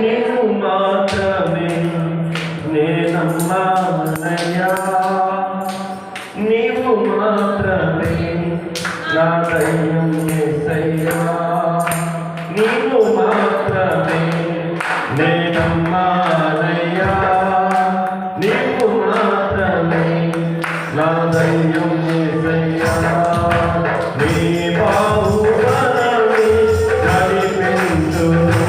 నీవు మాత్రమే నేనమ్మానయ్యా, నీవు మాత్రమే నా దైవం యేసయ్యా, నీవు మాత్రమే నేనమ్మానయ్యా, నీవు మాత్రమే నా దైవం యేసయ్యా. నీ బాహుబలమే నడిపించును,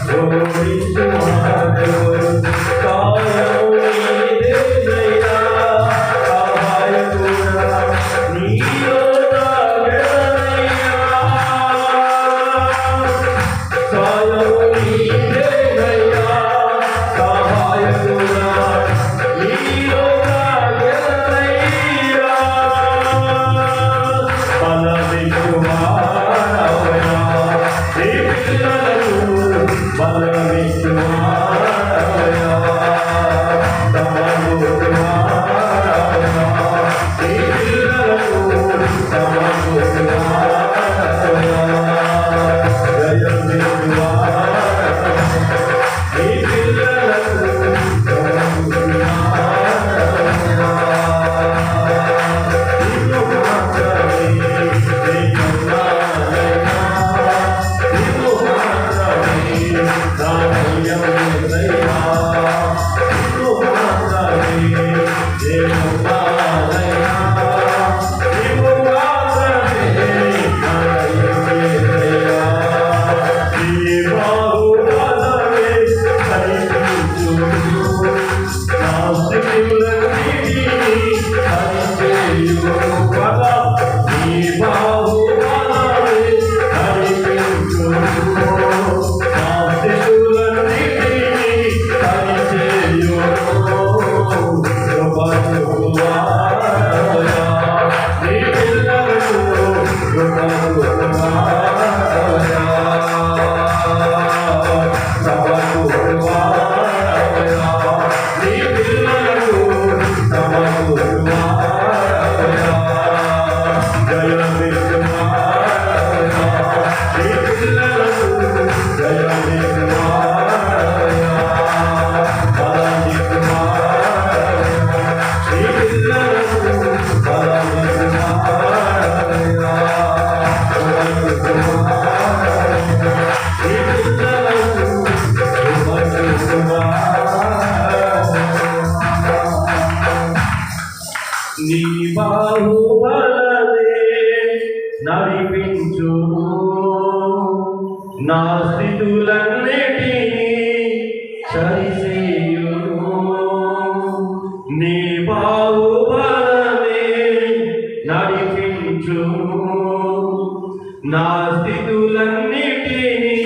Glory వారెవరు సాయము నీదేనయ్యా సహాయకుడా నీలో దాగెదనయ్యా సాయము నీదేనయ్యా సహాయకుడా నీలో దాగెదనయ్యా బలమిచ్చువాడవయ్యా నీ పిల్లలకు బలమిచ్చువాడవయ్యా సమకూర్చువాడవయ్యా నీ పిల్లలకు సమకూర్చువాడవయ్యా జయమిచ్చువాడవయ్యా నీ పిల్లలకు సమకూర్చువాడవయ్యా నిన్ను మాత్రమే నీకున్నానయ్యా నిన్ను మాత్రమే నా ప్రియమేసయ్యా నిన్ను మాత్రమే నీకున్నానయ్యా నిన్ను మాత్రమే నా ప్రియమేసయ్యా నీ బాహుబలమే కనిపించును నా స్థితులన్నిటినీ సరిచేయును కదా నీ బాహుబలమే కనిపించును నా స్థితులన్నిటినీ సరిచేయును కృపచువాడవయ్యా నీ పిల్లలకు కృపచువాడవయ్యా సమకూర్చువాడవయ్యా నీ పిల్లలకు సమకూర్చువాడవయ్యా జయమిచ్చువాడవయ్యా నీ పిల్లలకు జయమిచ్చువాడవయ్యా బలమిచ్చువాడవయ్యా నీ పిల్లలకు బలమిచ్చువాడవయ్యా నీ బాహుబలమే నడిపించును నా స్థితులన్నిటినీ సరిచేయును నీ బాహుబలమే నడిపించును నా స్థితులన్నిటినీ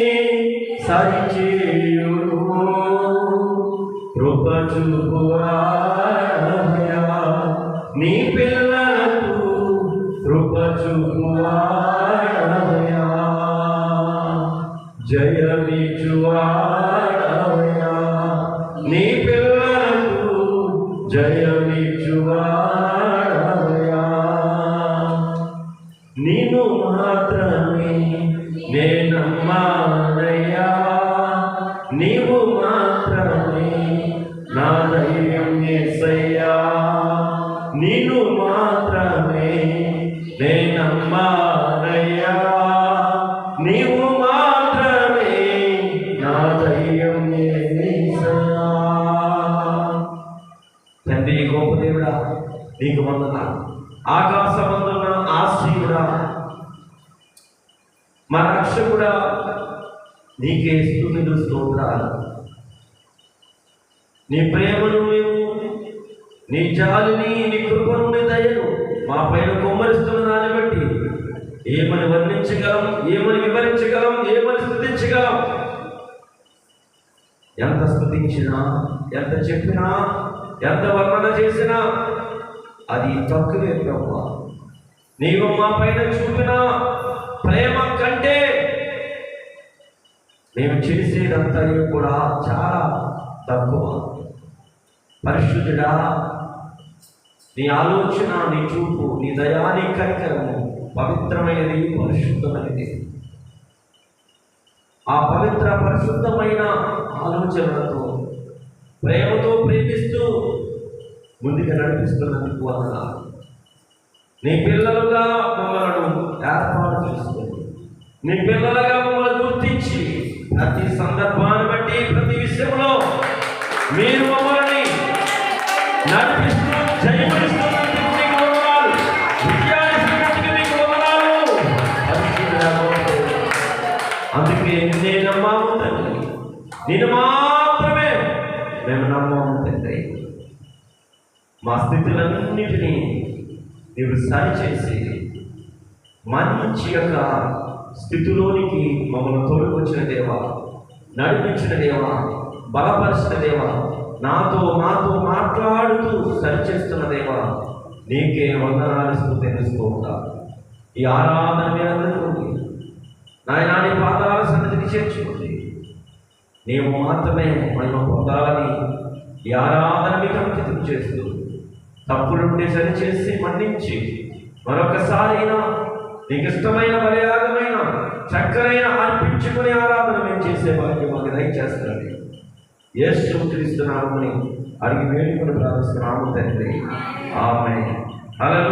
సరిచేయును కృప చూపువాడవయ్యా నీ పిల్లలకు కృప చూపువాడవయ్యా జయమిచ్చువాడవయ్యా నీ పిల్లలకు జయమిచ్చువాడవయ్యా నిన్ను మాత్రమే నేనమ్మానయ్యా నీవు మాత్రమే నా ధైర్యం యేసయ్యా నిన్ను మాత్రమే నేనమ్మానయ్యా నీవు మాత్రమే నా ధైర్యం యేసయ్యా తండ్రి గొప్ప దేవుడా నీకు వందనాలు ఆకాశమందున ఆశ్రయుడా మా రక్షకుడా నీకే స్తుతులు స్తోత్రాలు నీ ప్రేమను మేము నీ జాలిని నీ కృపను నీ దయను మా పైన కుమ్మరిస్తున్న దాన్ని బట్టి ఏమని వర్ణించగలం ఏమని వివరించగలం ఏమని స్తుతించగలం ఎంత స్తుతించినా ఎంత చెప్పినా ఎంత వర్ణన చేసినా అది తక్కువే ప్రభువా నీవు మా పైన చూపిన ప్రేమ కంటే మేము చేసేదంతా కూడా చాలా తక్కువ పరిశుద్ధుడా నీ ఆలోచన నీ చూపు నీ దయా నీ కనికరము పవిత్రమైనది పరిశుద్ధమైనది ఆ పవిత్ర పరిశుద్ధమైన ఆలోచనలతో ప్రేమతో ప్రేమిస్తూ ముందుగా నడిపిస్తున్నందుకు వందనాలు నీ పిల్లలుగా మమ్మల్ని ఏర్పాటు చేసుకొని నీ పిల్లలుగా మమ్మల్ని గుర్తించి ప్రతి సందర్భాన్ని బట్టి ప్రతి విషయంలో మీరు మమ్మల్ని నడిపిస్తూ జయపరుస్తున్నందుకు మీకు వందనాలు విజయాన్నిస్తున్నందుకు మీకు వందనాలు అందుకే నిన్నే నమ్మాము తండ్రి నిన్ను మేము నమ్మము తండ్రి. మా స్థితులన్నిటినీ నీవు సరిచేసి మంచి యొక్క స్థితిలోనికి మమ్మల్ని తోడుకొచ్చిన దేవా, నడిపించిన దేవా, బలపరిచిన దేవా, నాతో మాట్లాడుతూ సరిచేస్తున్న దేవా, నీకే వందనాలు తెలుస్తూ ఉంటా. ఈ ఆరాధన మీద అందుకోండి నాయనా, నీ పాదాల సన్నిధికి చేర్చుకోండి. నీవు మాత్రమే మనం పొందాలని ఈ ఆరాధన మీకు అంకితం చేస్తూ తప్పులుంటే సరిచేసి మన్నించి మరొకసారి నీకు ఇష్టమైన బలియాగమైన చక్కనైన అర్పించుకునే ఆరాధన మేము చేసే భాగ్యం మాకు దయచేస్తాడు. యేసు క్రీస్తు నామమున అడిగి వేడుకొని ప్రార్థిస్తున్నాము తండ్రి. ఆమేన్. హల్లెలూయా.